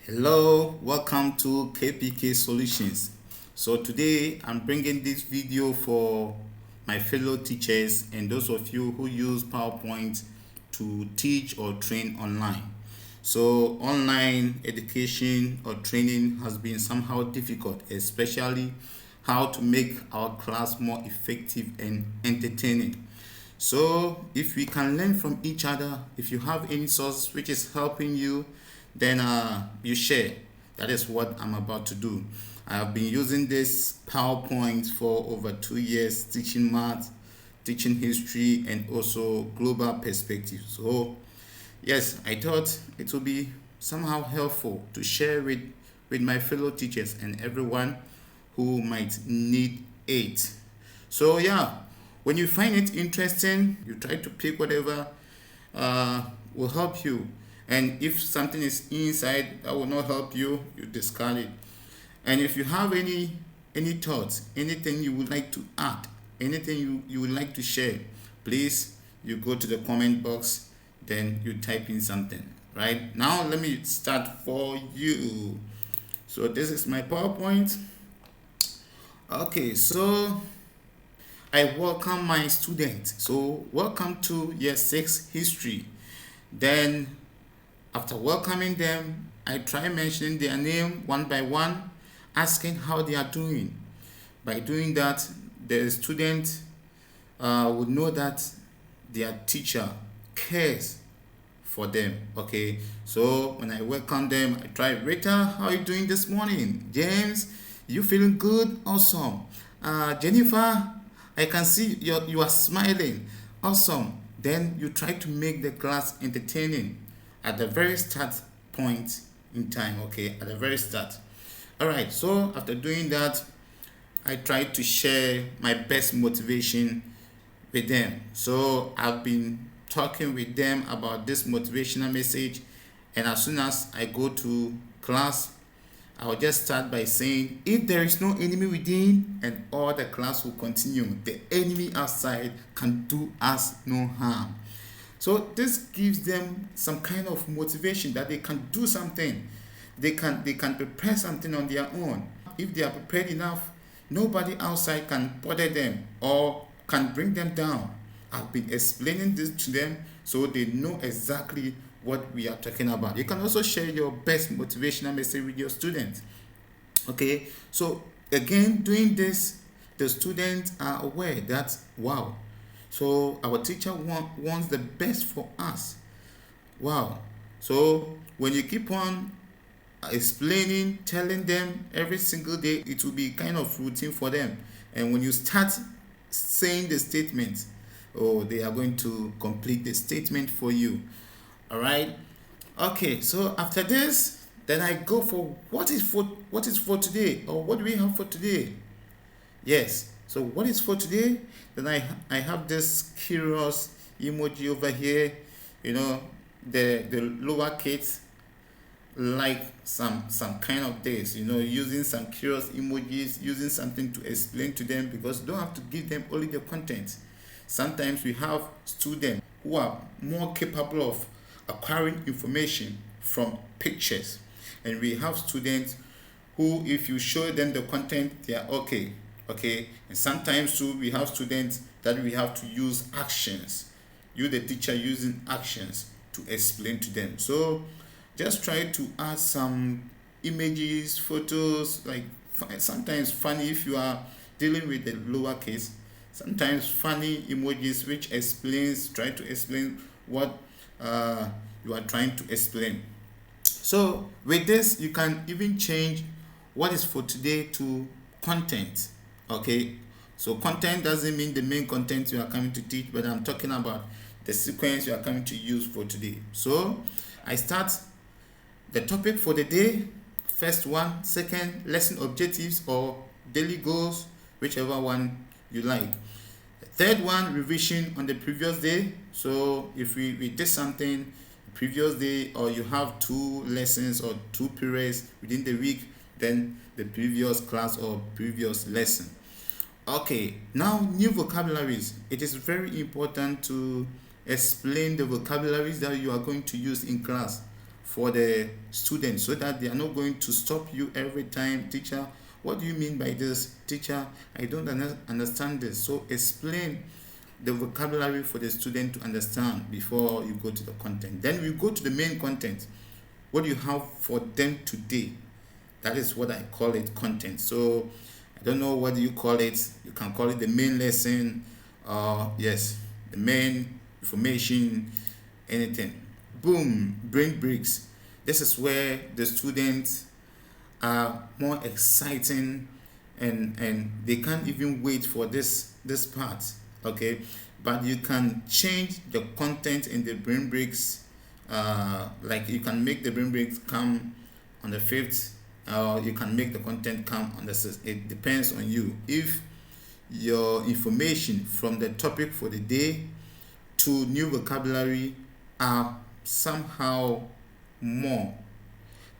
Hello, welcome to KPK Solutions. So today I'm bringing this video for my fellow teachers and those of you who use PowerPoint to teach or train online. So online education or training has been somehow difficult, especially how to make our class more effective and entertaining. So if we can learn from each other, if you have any source which is helping you, then you share. That is what I'm about to do. I have been using this PowerPoint for over 2 years, teaching math, teaching history, and also global perspective. So yes, I thought it would be somehow helpful to share with my fellow teachers and everyone who might need it. So yeah, when you find it interesting, you try to pick whatever will help you. And if something is inside that will not help you, you discard it. And if you have any thoughts, anything you would like to add, anything you would like to share, please you go to the comment box, then you type in something. Right now, let me start for you. So this is my PowerPoint. Okay, so I welcome my students. So welcome to year 6 history. Then after welcoming them, I try mentioning their name one by one, asking how they are doing. By doing that, the student would know that their teacher cares for them. Okay, so when I welcome them, I try, Rita, how are you doing this morning? James, you feeling good? Awesome. Jennifer, I can see you are smiling. Awesome. Then you try to make the class entertaining at the very start point in time. Okay, at the very start. All right, so after doing that, I try to share my best motivation with them. So I've been talking with them about this motivational message, and as soon as I go to class, I'll just start by saying, if there is no enemy within, and all the class will continue, the enemy outside can do us no harm. So this gives them some kind of motivation that they can do something. They can prepare something on their own. If they are prepared enough, nobody outside can bother them or can bring them down. I've been explaining this to them so they know exactly what we are talking about. You can also share your best motivational message with your students. Okay, so again, doing this, the students are aware that, wow, so our teacher wants the best for us. Wow. So when you keep on explaining, telling them every single day, it will be kind of routine for them. And when you start saying the statement, oh, they are going to complete the statement for you. All right. Okay. So after this, then I go for what is for today, or what do we have for today? Yes. So what is for today? Then I have this curious emoji over here. You know, the lower kids like some kind of this, using some curious emojis, using something to explain to them, because you don't have to give them only the content. Sometimes we have students who are more capable of acquiring information from pictures, and we have students who, if you show them the content, they are okay. And sometimes too, we have students that we have to use actions, you the teacher using actions to explain to them. So just try to add some images, photos, like sometimes funny if you are dealing with the lower case, sometimes funny emojis which try to explain what you are trying to explain. So with this, you can even change what is for today to content. Okay, so content doesn't mean the main content you are coming to teach, but I'm talking about the sequence you are coming to use for today. So I start the topic for the day, first one, second, lesson objectives or daily goals, whichever one you like. The third one, revision on the previous day. So if we did something the previous day, or you have 2 lessons or 2 periods within the week, then the previous class or previous lesson. Okay, now new vocabularies. It is very important to explain the vocabularies that you are going to use in class. for the students, so that they are not going to stop you every time. Teacher, what do you mean by this? Teacher, I don't understand this. So explain the vocabulary for the student to understand before you go to the content. Then we go to the main content. What do you have for them today? That is what I call it, content. So I don't know what you call it. You can call it the main lesson, yes, the main information, anything. Boom, brain breaks. This is where the students are more exciting, and they can't even wait for this part. Okay, but you can change the content in the brain breaks. Like you can make the brain breaks come on the 5th, or you can make the content come on the 6th. It depends on you. If your information from the topic for the day to new vocabulary are somehow more,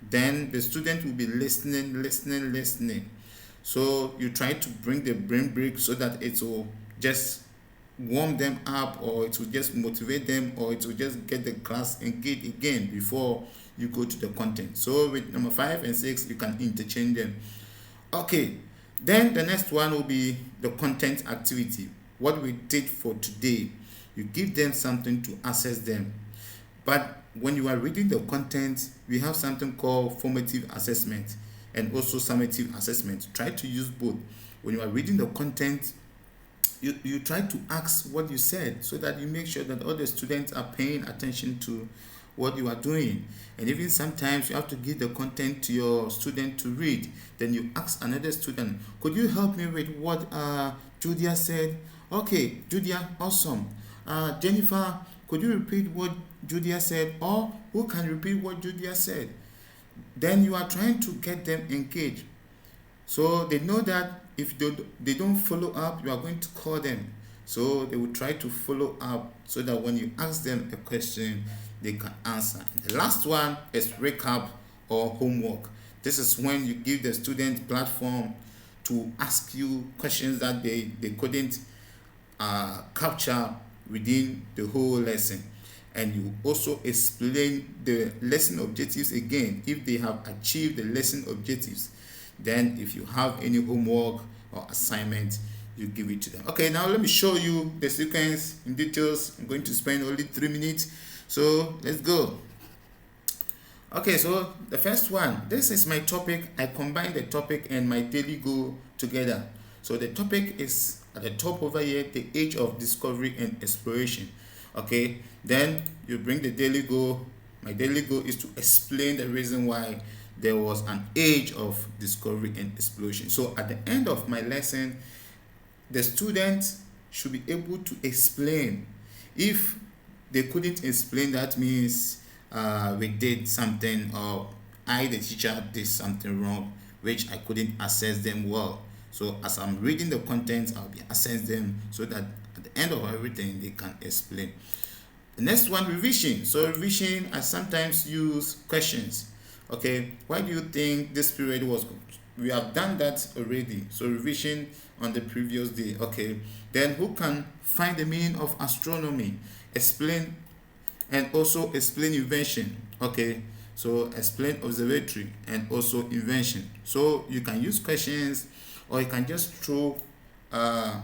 then the student will be listening. So you try to bring the brain break so that it will just warm them up, or it will just motivate them, or it will just get the class engaged again before you go to the content. So with number 5 and 6, you can interchange them. Okay, then the next one will be the content activity. What we did for today, you give them something to assess them. But when you are reading the content, we have something called formative assessment and also summative assessment. Try to use both. When you are reading the content, you try to ask what you said, so that you make sure that all the students are paying attention to what you are doing. And even sometimes you have to give the content to your student to read. Then you ask another student, could you help me with what Julia said? Okay, Julia, awesome. Jennifer, could you repeat what Julia said? Or who can repeat what Julia said? Then you are trying to get them engaged, so they know that if they don't follow up, you are going to call them. So they will try to follow up, so that when you ask them a question, they can answer. The last one is recap or homework. This is when you give the student platform to ask you questions that they couldn't capture within the whole lesson. And you also explain the lesson objectives again, if they have achieved the lesson objectives. Then if you have any homework or assignment, you give it to them. Okay, now let me show you the sequence in details. I'm going to spend only 3 minutes, so let's go. Okay, so the first one, this is my topic. I combine the topic and my daily goal together. So the topic is at the top over here, the age of discovery and exploration. Okay, then you bring the daily goal. My daily goal is to explain the reason why there was an age of discovery and exploration. So at the end of my lesson, the students should be able to explain. If they couldn't explain, that means we did something, or I, the teacher, did something wrong, which I couldn't assess them well. So as I'm reading the content, I'll be assessing them, so that at the end of everything, they can explain. The next one, revision. So revision, I sometimes use questions. Okay, why do you think this period was good? We have done that already. So revision on the previous day. Okay, then who can find the meaning of astronomy? Explain, and also explain invention. Okay, so explain observatory and also invention. So you can use questions, or you can just throw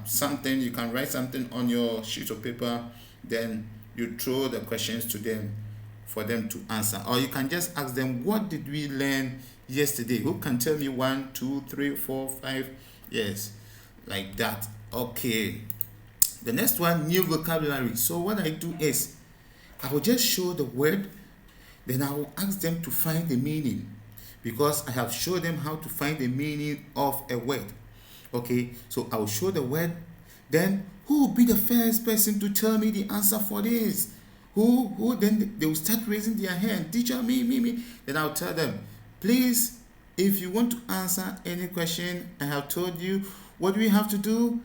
something. You can write something on your sheet of paper, then you throw the questions to them for them to answer. Or you can just ask them, what did we learn yesterday? Who can tell me 1, 2, 3, 4, 5? Yes, like that. Okay, the next one, new vocabulary. So what I do is, I will just show the word, then I will ask them to find the meaning, because I have showed them how to find the meaning of a word. Okay, so I will show the word, then who will be the first person to tell me the answer for this? Who then they will start raising their hand. Teacher, me. Then I'll tell them, please, if you want to answer any question I have told you, what do we have to do?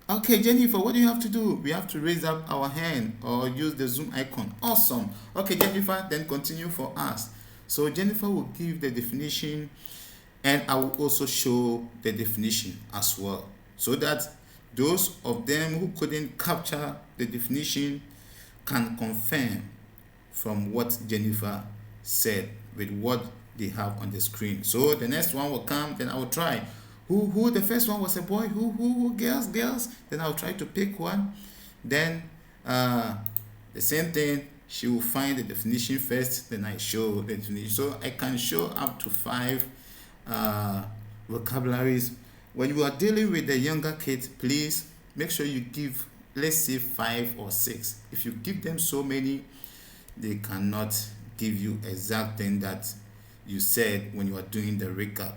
Okay, Jennifer, what do you have to do? We have to raise up our hand or use the Zoom icon. Awesome. Okay, Jennifer, then continue for us. So Jennifer will give the definition, and I will also show the definition as well, so that those of them who couldn't capture the definition can confirm from what Jennifer said with what they have on the screen. So the next one will come, then I will try. Who the first one was a boy, who girls, then I'll try to pick one. Then the same thing, she will find the definition first, then I show the definition. So I can show up to 5 vocabularies. When you are dealing with the younger kids, please make sure you give, let's say, 5 or 6. If you give them so many, they cannot give you exact thing that you said when you are doing the recap.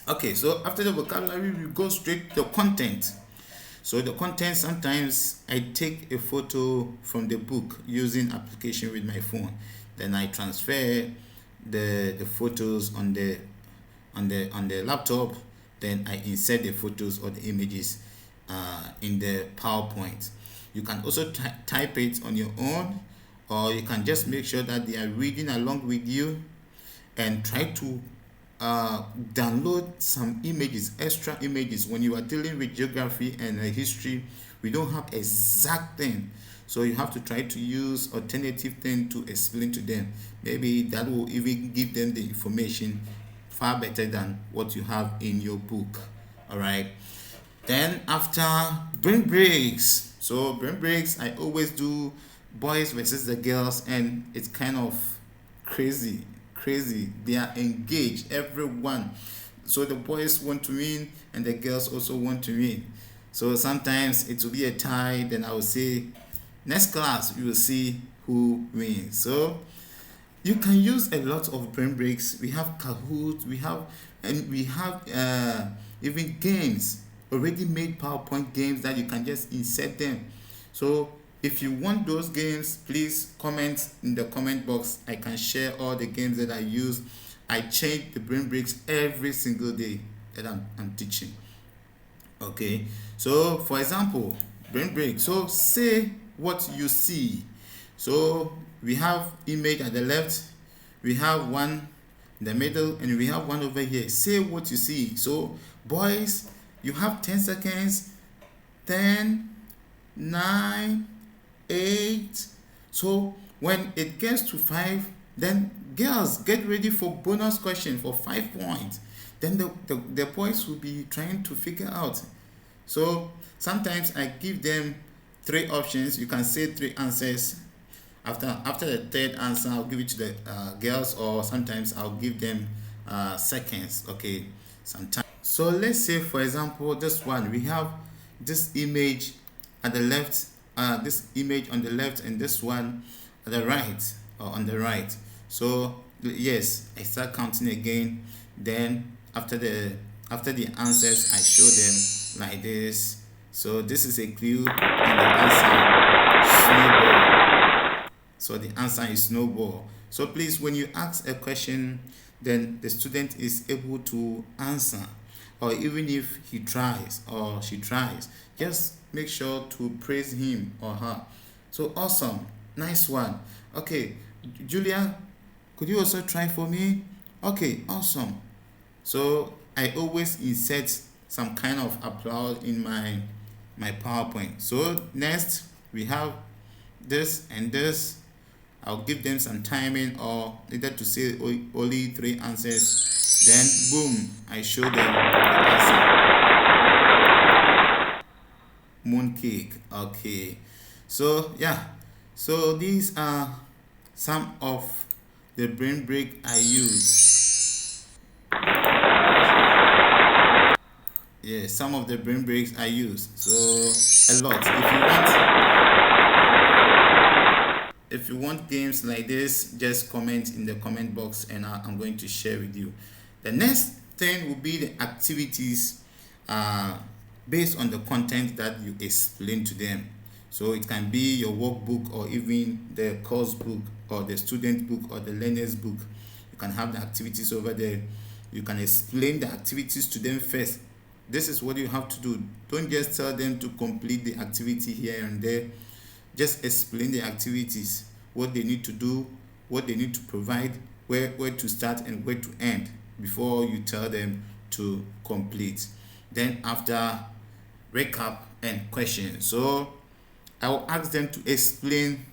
Okay, so after the vocabulary, we go straight to the content. So the content, sometimes I take a photo from the book using application with my phone, then I transfer the photos on the laptop, then I insert the photos or the images in the PowerPoint. You can also type it on your own, or you can just make sure that they are reading along with you, and try to download some images, extra images. When you are dealing with geography and history, we don't have exact thing, so you have to try to use alternative thing to explain to them. Maybe that will even give them the information far better than what you have in your book. All right, then after brain breaks, so brain breaks, I always do boys versus the girls, and it's kind of crazy. They are engaged, everyone. So the boys want to win and the girls also want to win. So sometimes it will be a tie, then I will say next class you will see who wins. So you can use a lot of brain breaks. We have Kahoot, we have even games, already made PowerPoint games that you can just insert them. So if you want those games, please comment in the comment box. I can share all the games that I use. I change the brain breaks every single day that I'm teaching. Okay, so for example, brain break. So say what you see. So we have image at the left, we have one in the middle, and we have one over here. Say what you see. So boys, you have 10 seconds. 10, 9, 8. So when it gets to 5, then girls, get ready for bonus question for 5 points. Then the boys will be trying to figure out. So sometimes I give them 3 options. You can say 3 answers. After the third answer, I'll give it to the girls, or sometimes I'll give them seconds. Okay, sometimes. So let's say, for example, this one, we have this image at the left, this image on the left, and this one at the right, or on the right. So yes, I start counting again. Then after the answers, I show them like this. So this is a clue, and the answer snowball. So the answer is snowball. So please, when you ask a question, then the student is able to answer, or even if he tries or she tries, just make sure to praise him or her. So awesome, nice one. Okay, Julia, could you also try for me? Okay, awesome. So I always insert some kind of applause in my PowerPoint. So next we have this and this. I'll give them some timing, or either to say only 3 answers. Then boom, I show them the answer. Mooncake. Okay. So yeah. So these are some of the brain break I use. Yeah, some of the brain breaks I use. So a lot. If you want games like this, just comment in the comment box, and I'm going to share with you. The next thing will be the activities based on the content that you explain to them. So it can be your workbook, or even the course book, or the student book, or the learner's book. You can have the activities over there. You can explain the activities to them first. This is what you have to do. Don't just tell them to complete the activity here and there. Just explain the activities, what they need to do, what they need to provide, where to start and where to end, before you tell them to complete. Then after, recap and question. So I will ask them to explain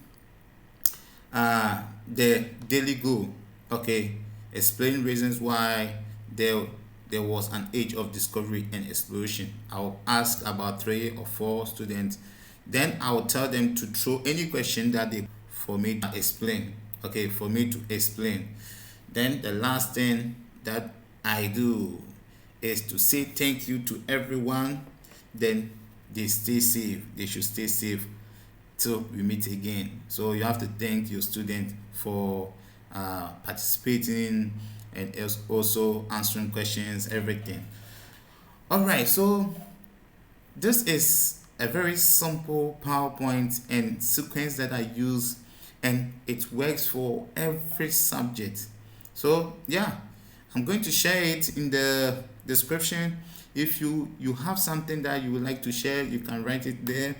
the daily goal. Okay, explain reasons why there was an age of discovery and exploration. I'll ask about 3 or 4 students, then I'll tell them to throw any question that they for me to explain. Okay, for me to explain. Then the last thing that I do is to say thank you to everyone. Then they stay safe. They should stay safe till we meet again. So you have to thank your student for participating and also answering questions, everything. All right, so this is a very simple PowerPoint and sequence that I use, and it works for every subject. So yeah, I'm going to share it in the description. If you have something that you would like to share, you can write it there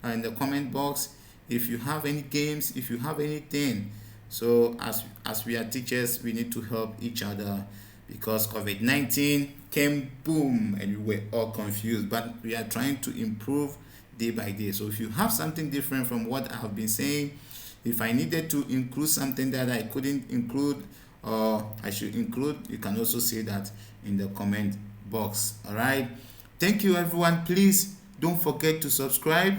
in the comment box. If you have any games, if you have anything, so as we are teachers, we need to help each other, because COVID-19 came boom and we were all confused, but we are trying to improve day by day. So if you have something different from what I have been saying, if I needed to include something that I couldn't include or I should include, you can also say that in the comment box. All right, thank you everyone. Please don't forget to subscribe,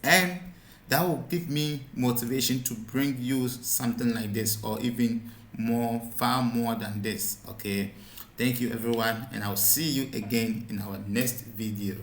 and that will give me motivation to bring you something like this, or even more, far more than this. Okay, thank you everyone, and I'll see you again in our next video.